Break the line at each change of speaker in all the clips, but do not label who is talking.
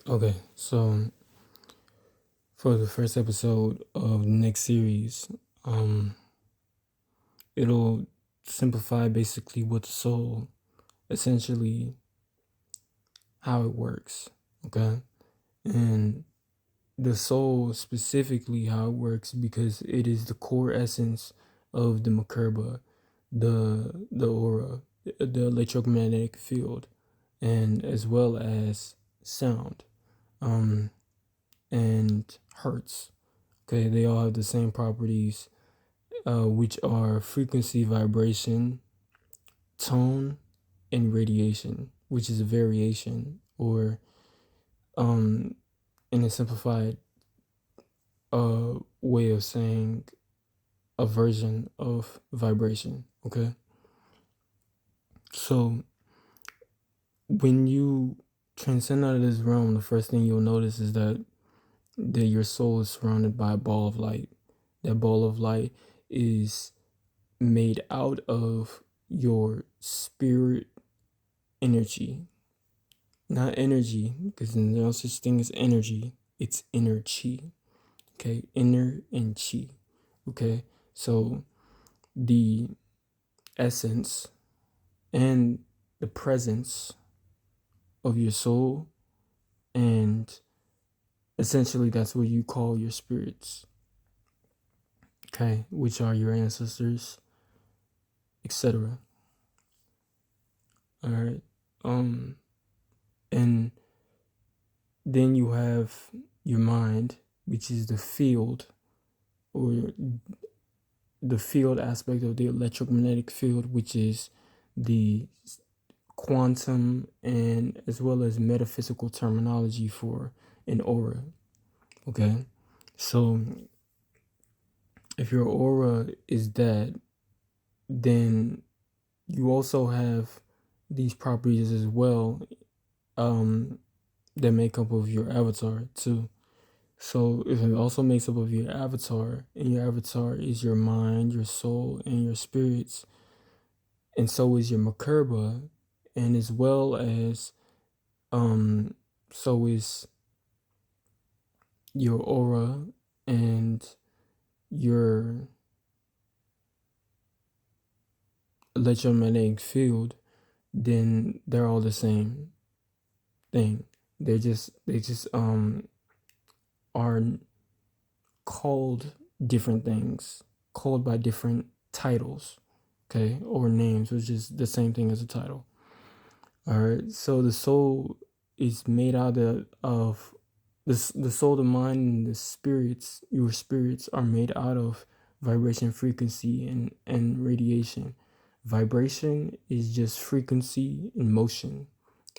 Okay, so for the first episode of the next series, um, it'll simplify basically what the soul, essentially how it works, okay? And the soul specifically how it works because it is the core essence of the Merkabah, the aura, the electromagnetic field, and as well as sound, um, and hertz. Okay, they all have the same properties, which are frequency, vibration, tone, and radiation, which is a variation or, in a simplified way of saying, a version of vibration. Okay, so when you transcend out of this realm, the first thing you'll notice is that your soul is surrounded by a ball of light. That ball of light is made out of your spirit energy, not energy, because there's no such thing as energy. It's inner chi. Okay, inner and chi. Okay, so the essence and the presence of your soul, and essentially that's what you call your spirits. Okay, which are your ancestors, etc. All right, and then you have your mind, which is the field or the field aspect of the electromagnetic field, which is the quantum and as well as metaphysical terminology for an aura. Okay, so if your aura is that, then you also have these properties as well, that make up of your avatar too. So if it also makes up of your avatar, and your avatar is your mind, your soul, and your spirits, and so is your Merkabah, and as well as so is your aura and your electromagnetic field, then they're all the same thing. They just are called different things, called by different titles, okay, or names, which is the same thing as a title. All right, so the soul is made out of the soul, the mind, and the spirits. Your spirits are made out of vibration, frequency, and radiation. Vibration is just frequency and motion.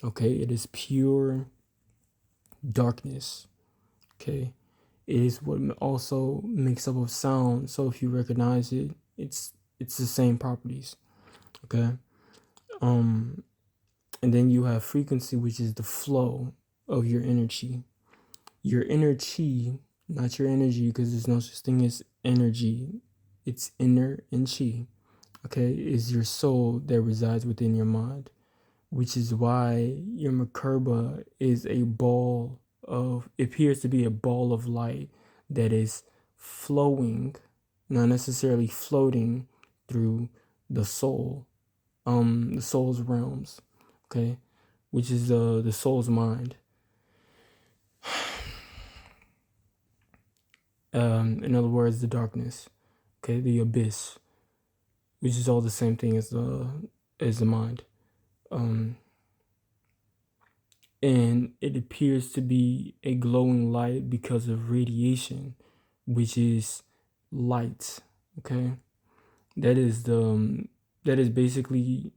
Okay, it is pure darkness. Okay, it is what also makes up of sound. So if you recognize it, it's the same properties. Okay, and then you have frequency, which is the flow of your energy. Your inner chi, not your energy, because there's no such thing as energy. It's inner and chi. Okay, is your soul that resides within your mind, which is why your Merkabah is a ball of, it appears to be a ball of light that is flowing, not necessarily floating, through the soul, the soul's realms, okay, which is the soul's mind. In other words, the darkness, okay, the abyss, which is all the same thing as the mind. And it appears to be a glowing light because of radiation, which is light. Okay, that is basically,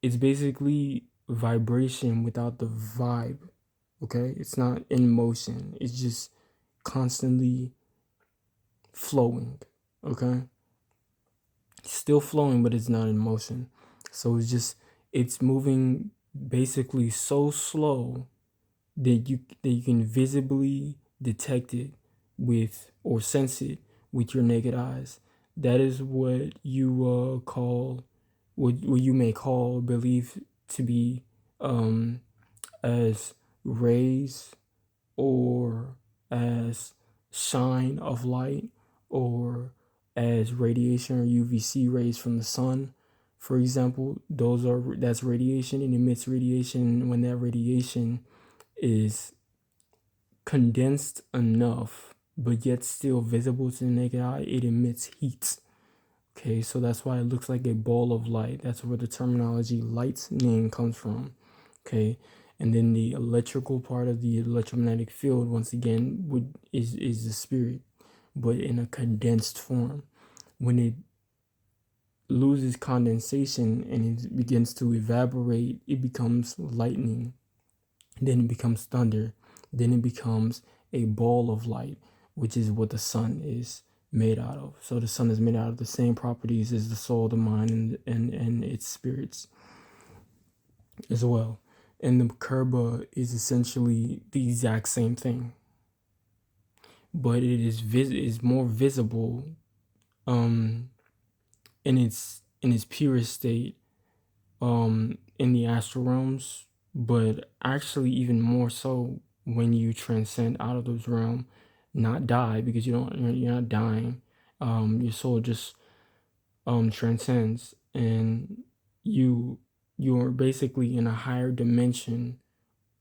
it's basically vibration without the vibe. Okay, it's not in motion, it's just constantly flowing. Okay, still flowing, but it's not in motion. So it's moving basically so slow that you can visibly detect it with, or sense it with, your naked eyes. That is what you call, what you may call, believe to be, as rays or as shine of light or as radiation or UVC rays from the sun, for example, that's radiation. It emits radiation. When that radiation is condensed enough but yet still visible to the naked eye, it emits heat. Okay, so that's why it looks like a ball of light. That's where the terminology lightning comes from. Okay, and then the electrical part of the electromagnetic field, once again, is the spirit, but in a condensed form. When it loses condensation and it begins to evaporate, it becomes lightning. Then it becomes thunder. Then it becomes a ball of light, which is what the sun is made out of. So the sun is made out of the same properties as the soul, the mind, and its spirits as well. And the Merkabah is essentially the exact same thing, but it is more visible in its purest state in the astral realms, but actually even more so when you transcend out of those realms, not die, because you're not dying. Your soul just transcends, and you're basically in a higher dimension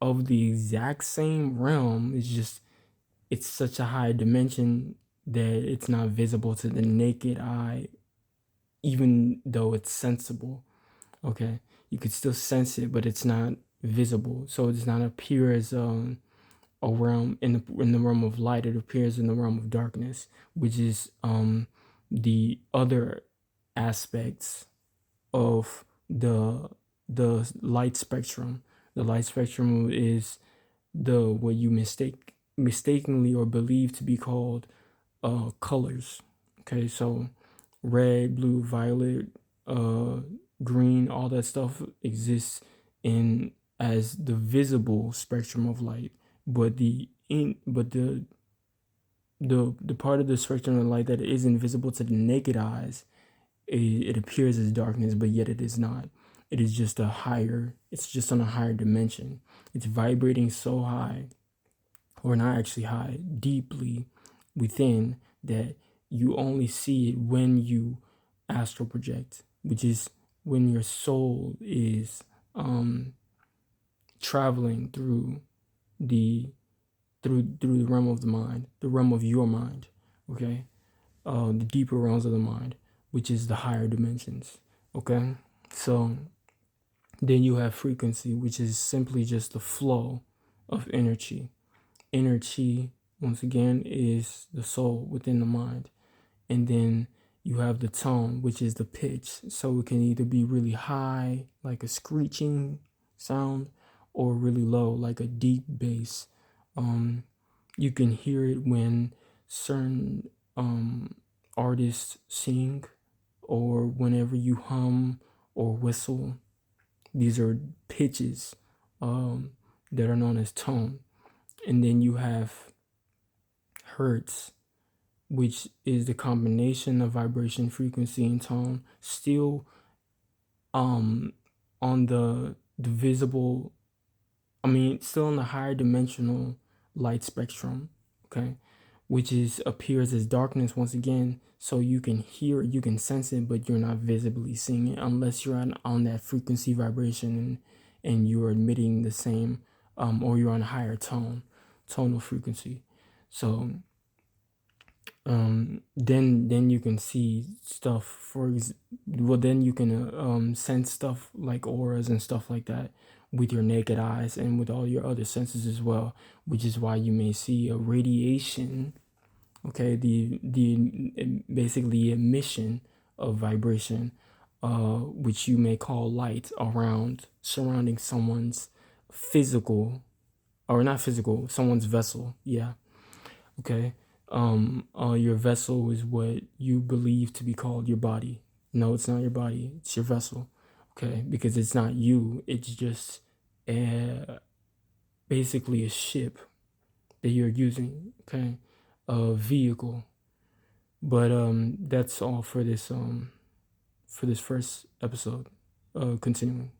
of the exact same realm. It's such a high dimension that it's not visible to the naked eye, even though it's sensible. Okay, you could still sense it, but it's not visible. So it does not appear as a realm in the realm of light. It appears in the realm of darkness, which is the other aspects of the light spectrum. The light spectrum is what you mistakenly or believe to be called colors. Okay, so red, blue, violet, green, all that stuff exists in as the visible spectrum of light, but the part of the spectrum of light that isn't visible to the naked eyes, it appears as darkness, but yet it is not. It is just it's just on a higher dimension. It's vibrating so high, or not actually high, deeply within, that you only see it when you astral project, which is when your soul is traveling through the realm of the mind, the realm of your mind, okay? The deeper realms of the mind, which is the higher dimensions, okay? So then you have frequency, which is simply just the flow of energy. Energy, once again, is the soul within the mind. And then you have the tone, which is the pitch. So it can either be really high, like a screeching sound, or really low, like a deep bass. You can hear it when certain artists sing, or whenever you hum or whistle. These are pitches that are known as tone. And then you have hertz, which is the combination of vibration, frequency, and tone, still on the visible, still on the higher dimensional light spectrum, okay, which appears as darkness once again. So you can hear it, you can sense it, but you're not visibly seeing it unless you're on that frequency vibration and you're emitting the same, or you're on a higher tonal frequency. So then you can see stuff. Then you can sense stuff like auras and stuff like that with your naked eyes and with all your other senses as well, which is why you may see a radiation, okay, the basically emission of vibration, which you may call light, surrounding someone's physical, or not physical, someone's vessel. Yeah, okay. Your vessel is what you believe to be called your body. No, it's not your body, it's your vessel. Okay, because it's not you, it's just basically a ship that you're using, okay, a vehicle. But that's all for this first episode. Continuing.